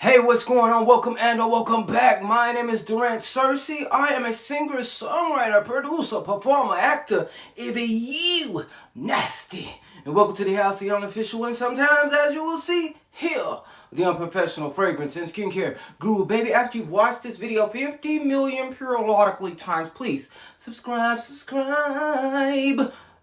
Hey, what's going on? Welcome and welcome back. My name is Durant Searcy. I am a singer, songwriter, producer, performer, actor. If you nasty. And welcome to the house, the unofficial and sometimes, as you will see here, the unprofessional fragrance and skincare guru. Baby, after you've watched this video 50 million periodically times, please subscribe.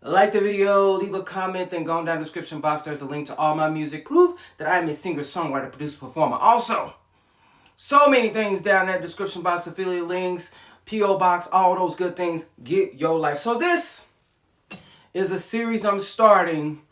Like the video, leave a comment, then go down the description box. There's a link to all my music. Proof that I am a singer, songwriter, producer, performer. Also, so many things down that description box. Affiliate links, P.O Box, all those good things. Get your life. So this is a series I'm starting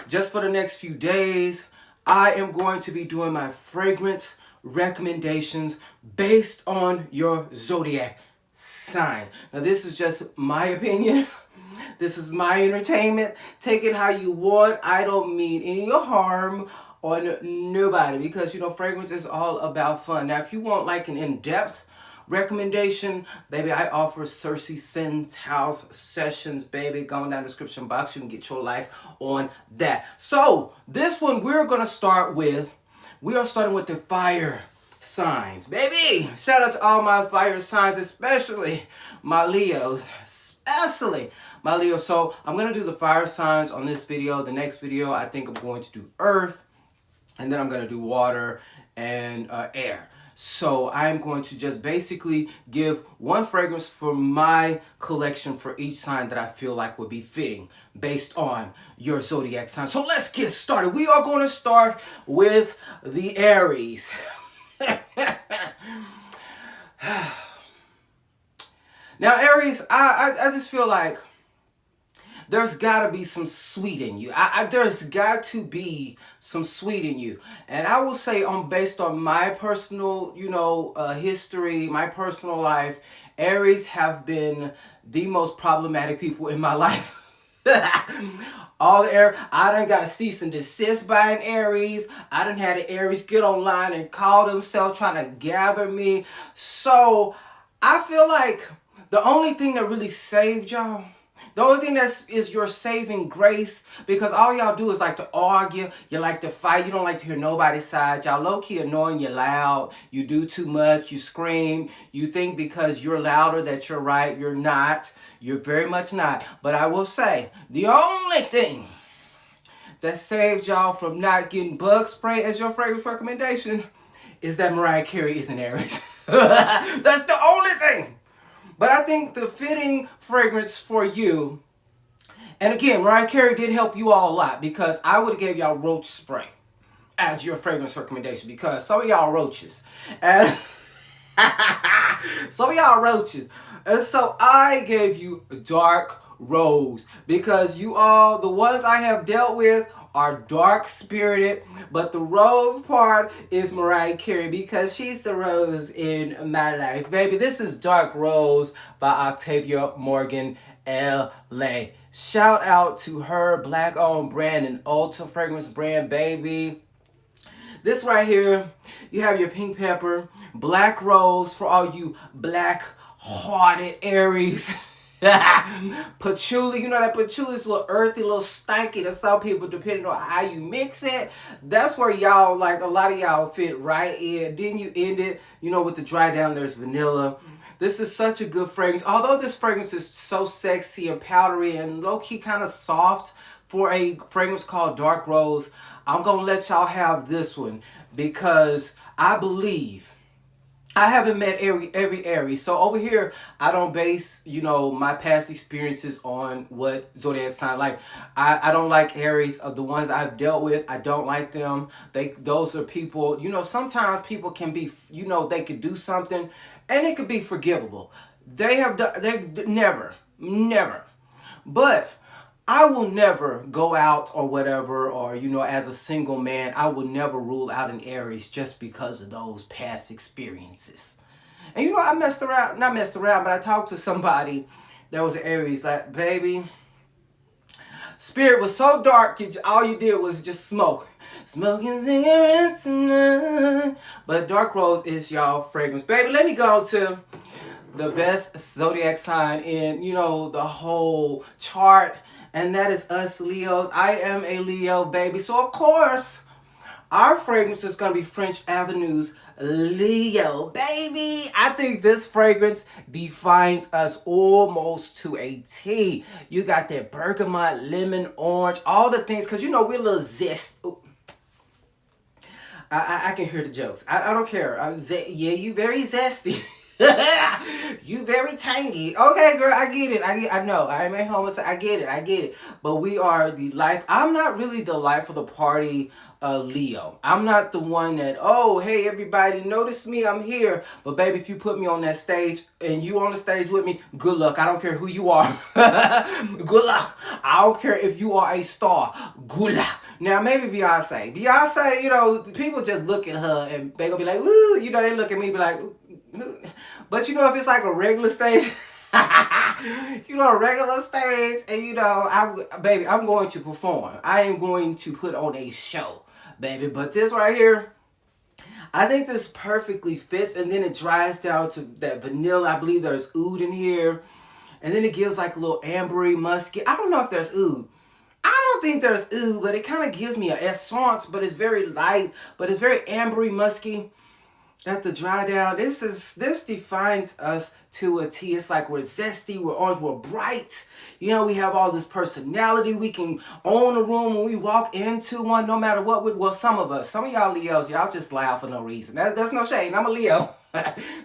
just for the next few days. I am going to be doing my fragrance recommendations based on your zodiac signs. Now this is just my opinion. This is my entertainment. Take it how you want. I don't mean any harm on nobody because, you know, fragrance is all about fun. Now, if you want like an in-depth recommendation, baby, I offer Searcy SCENTAL sessions, baby. Go down the description box. You can get your life on that. So, this one we are starting with the fire signs. Baby, shout out to all my fire signs, especially my Leos. So I'm going to do the fire signs on this video. The next video, I think I'm going to do earth. And then I'm going to do water and air. So I'm going to just basically give one fragrance for my collection for each sign that I feel like would be fitting based on your zodiac sign. So let's get started. We are going to start with the Aries. Now, Aries, I just feel like there's got to be some sweet in you. There's got to be some sweet in you. And I will say, based on my personal, history, my personal life, Aries have been the most problematic people in my life. All the air, I done got a cease and desist by an Aries. I done had an Aries get online and call themselves trying to gather me. So I feel like the only thing that really saved y'all, the only thing is your saving grace, because all y'all do is like to argue, you like to fight, you don't like to hear nobody's side, y'all low-key annoying, you're loud, you do too much, you scream, you think because you're louder that you're right, you're not, you're very much not. But I will say, the only thing that saved y'all from not getting bug spray as your fragrance recommendation is that Mariah Carey is an Aries. That's the only thing. But I think the fitting fragrance for you, and again, Mariah Carey did help you all a lot because I would have gave y'all roach spray as your fragrance recommendation because some of y'all roaches. And And so I gave you dark rose because you all, the ones I have dealt with, are dark spirited, but the rose part is Mariah Carey because she's the rose in my life. Baby, this is Dark Rose by Octavia Morgan, LA. Shout out to her black-owned brand and Ulta fragrance brand, baby. This right here, you have your pink pepper, black rose for all you black-hearted Aries. Patchouli, you know that patchouli is a little earthy, a little stanky to some people depending on how you mix it. That's where y'all, like a lot of y'all fit right in. Then you end it, with the dry down, there's vanilla. This is such a good fragrance. Although this fragrance is so sexy and powdery and low-key kind of soft for a fragrance called Dark Rose, I'm going to let y'all have this one because I believe I haven't met every Aries. So over here, I don't base, my past experiences on what zodiac sign like. I don't like Aries. Of the ones I've dealt with, I don't like them. Those are people, sometimes people can be, they could do something and it could be forgivable. They never. But I will never go out or whatever, or, as a single man, I will never rule out an Aries just because of those past experiences. And, I not messed around, but I talked to somebody that was an Aries, like, baby, spirit was so dark, all you did was just smoke. Smoking cigarettes tonight. But Dark Rose is y'all fragrance. Baby, let me go to the best zodiac sign in, the whole chart. And that is us Leos. I am a Leo, baby. So, of course, Our fragrance is going to be French Avenue's Leo, baby. I think this fragrance defines us almost to a T. You got that bergamot, lemon, orange, all the things, because you know we're a little zest. I can hear the jokes. I don't care. Yeah, you very zesty. You very tangy. Okay, girl, I get it. I know. I am a homosexual. I get it. But we are the life. I'm not really the life of the party Leo. I'm not the one that, oh, hey, everybody, notice me. I'm here. But, baby, if you put me on that stage and you on the stage with me, good luck. I don't care who you are. Good luck. I don't care if you are a star. Good luck. Now, maybe Beyonce. Beyonce, you know, people just look at her and they gonna be like, woo. You know, they look at me and be like, ooh. But, you know, if it's like a regular stage, you know, a regular stage, and, you know, baby, I'm going to perform. I am going to put on a show, baby. But this right here, I think this perfectly fits, and then it dries down to that vanilla. I believe there's oud in here, and then it gives like a little ambery, musky. I don't know if there's oud. I don't think there's oud, but it kind of gives me an essence, but it's very light, but it's very ambery, musky. At the dry down, this defines us to a T. It's like we're zesty, we're orange, we're bright. You know, we have all this personality. We can own a room when we walk into one, no matter what. Well, some of y'all Leos, y'all just loud for no reason. That's no shade. I'm a Leo.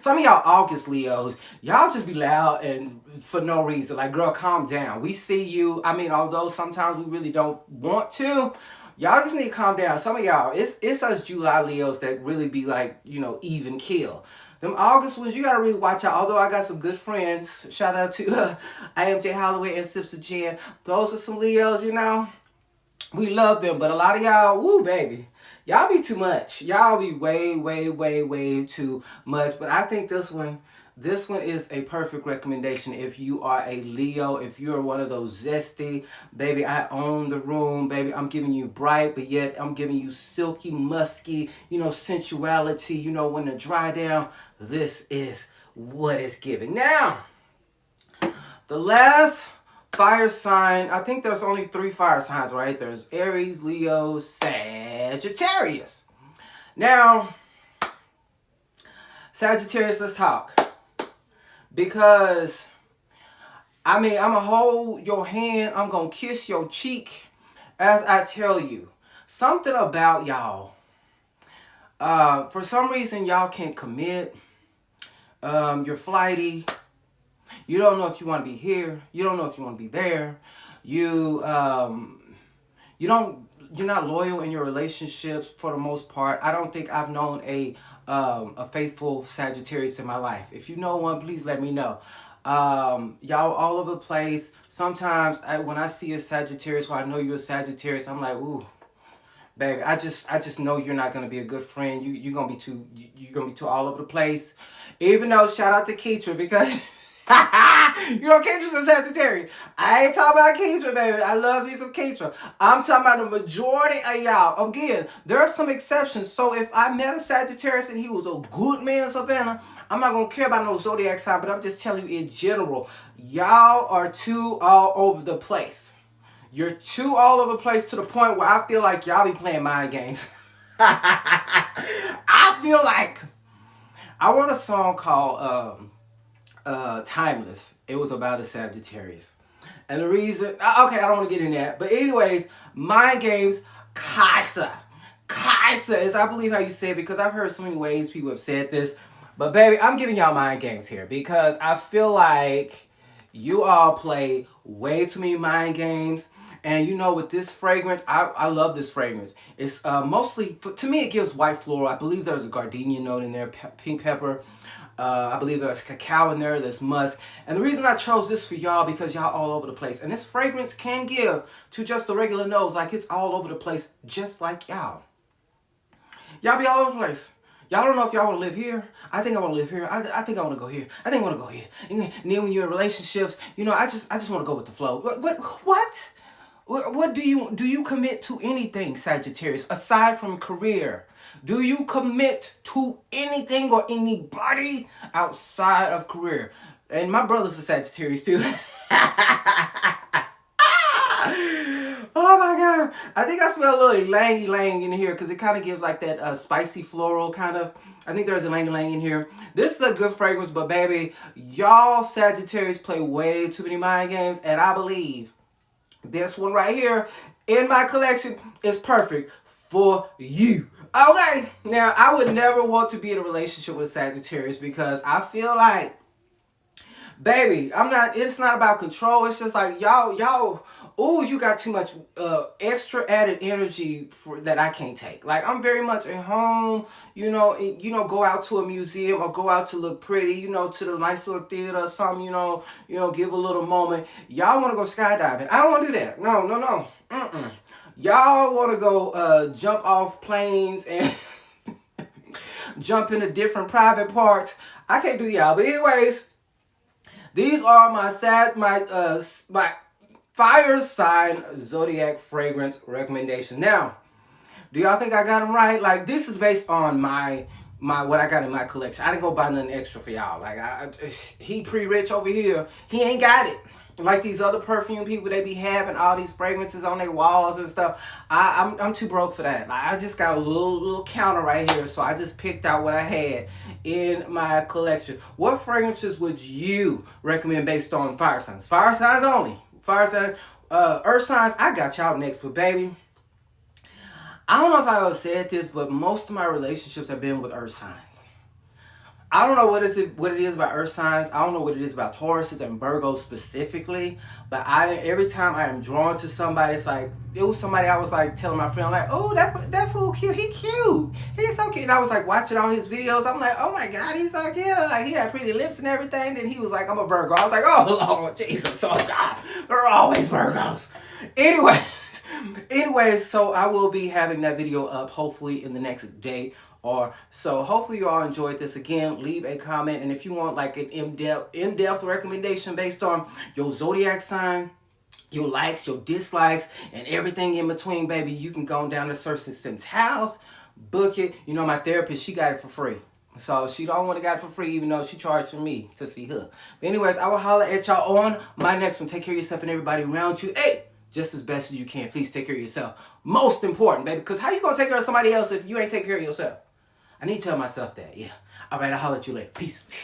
Some of y'all August Leos, y'all just be loud and for no reason. Like, girl, calm down. We see you. I mean, although sometimes we really don't want to. Y'all just need to calm down. Some of y'all, it's us July Leos that really be like, you know, even kill. Them August ones, you got to really watch out. Although I got some good friends. Shout out to IMJ Holloway and Sips of Jen. Those are some Leos, you know. We love them. But a lot of y'all, woo, baby. Y'all be too much. Y'all be way, way, way, way too much. But I think this one is a perfect recommendation if you are a Leo, if you're one of those zesty, baby, I own the room, baby, I'm giving you bright, but yet I'm giving you silky, musky, you know, sensuality, you know, when to dry down, this is what it's giving. Now, the last fire sign, I think there's only 3 fire signs, right? There's Aries, Leo, Sagittarius. Now, Sagittarius, let's talk. Because, I mean, I'm going to hold your hand. I'm going to kiss your cheek as I tell you. Something about y'all. For some reason, y'all can't commit. You're flighty. You don't know if you want to be here. You don't know if you want to be there. You're not loyal in your relationships for the most part. I don't think I've known a faithful Sagittarius in my life. If you know one, please let me know. Y'all all over the place. Sometimes when I see a Sagittarius, or I know you're a Sagittarius, I'm like, ooh, baby, I just know you're not gonna be a good friend. You're gonna be too all over the place. Even though, shout out to Keitra, because you know, Keitra's a Sagittarius. I ain't talking about Keitra, baby. I love me some Keitra. I'm talking about the majority of y'all. Again, there are some exceptions. So if I met a Sagittarius and he was a good man, Savannah, I'm not going to care about no Zodiac sign, but I'm just telling you in general, y'all are too all over the place. You're too all over the place to the point where I feel like y'all be playing mind games. I feel like I wrote a song called Timeless. It was about a Sagittarius. And the reason, okay, I don't want to get in that. But anyways, mind games, Caǐssa. Caǐssa is, I believe how you say it, because I've heard so many ways people have said this. But baby, I'm giving y'all mind games here because I feel like you all play way too many mind games. And you know, with this fragrance, I love this fragrance. It's mostly, to me, it gives white floral. I believe there's a gardenia note in there, pink pepper. I believe there's cacao in there, there's musk. And the reason I chose this for y'all, because y'all all over the place. And this fragrance can give to just a regular nose, like it's all over the place, just like y'all. Y'all be all over the place. Y'all don't know if y'all want to live here. I think I want to live here. I think I want to go here. I think I want to go here. And then when you're in relationships, you know, I just want to go with the flow. What? What do you commit to anything, Sagittarius, aside from career? Do you commit to anything or anybody outside of career? And my brother's a Sagittarius too. Oh my I think I smell a little ylang-ylang in here because it kind of gives like that spicy floral kind of. I think there's a ylang-ylang in here. This is a good fragrance, but baby, y'all Sagittarius play way too many mind games, and I believe this one right here in my collection is perfect for you. Okay, now I would never want to be in a relationship with a Sagittarius because I feel like, baby, it's not about control. It's just like y'all, ooh, you got too much extra added energy that I can't take. Like, I'm very much at home, go out to a museum or go out to look pretty, to the nice little theater or something, give a little moment. Y'all want to go skydiving. I don't want to do that. No. Y'all want to go jump off planes and jump into different private parts. I can't do y'all. But anyways, these are my fire sign Zodiac fragrance recommendations. Now, do y'all think I got them right? Like, this is based on my what I got in my collection. I didn't go buy nothing extra for y'all. Like, he pre-rich over here. He ain't got it. Like these other perfume people, they be having all these fragrances on their walls and stuff. I'm too broke for that. Like, I just got a little counter right here, so I just picked out what I had in my collection. What fragrances would you recommend based on fire signs? Fire signs only. Fire signs, earth signs. I got y'all next, but baby, I don't know if I ever said this, but most of my relationships have been with earth signs. I don't know what it is about earth signs. I don't know what it is about Tauruses and Virgos specifically. But every time I am drawn to somebody, it's like, it was somebody I was like telling my friend, like, oh, that fool cute. He cute. He's so cute. And I was like watching all his videos. I'm like, oh my God, he's so cute. Like, he had pretty lips and everything. Then he was like, I'm a Virgo. I was like, oh Lord Jesus, oh God, they're always Virgos. Anyways, so I will be having that video up hopefully in the next day or so. Hopefully you all enjoyed this. Again, leave a comment, and if you want like an in-depth recommendation based on your zodiac sign, your likes, your dislikes, and everything in between, baby, you can go down to Searcy SCENTAL, book it. My therapist, she got it for free. So she don't want to got it for free, even though she charging me to see her. But anyways, I will holler at y'all on my next one. Take care of yourself and everybody around you. Hey, just as best as you can. Please take care of yourself. Most important, baby, because how you going to take care of somebody else if you ain't taking care of yourself? I need to tell myself that, yeah. All right, I'll holler at you later. Peace.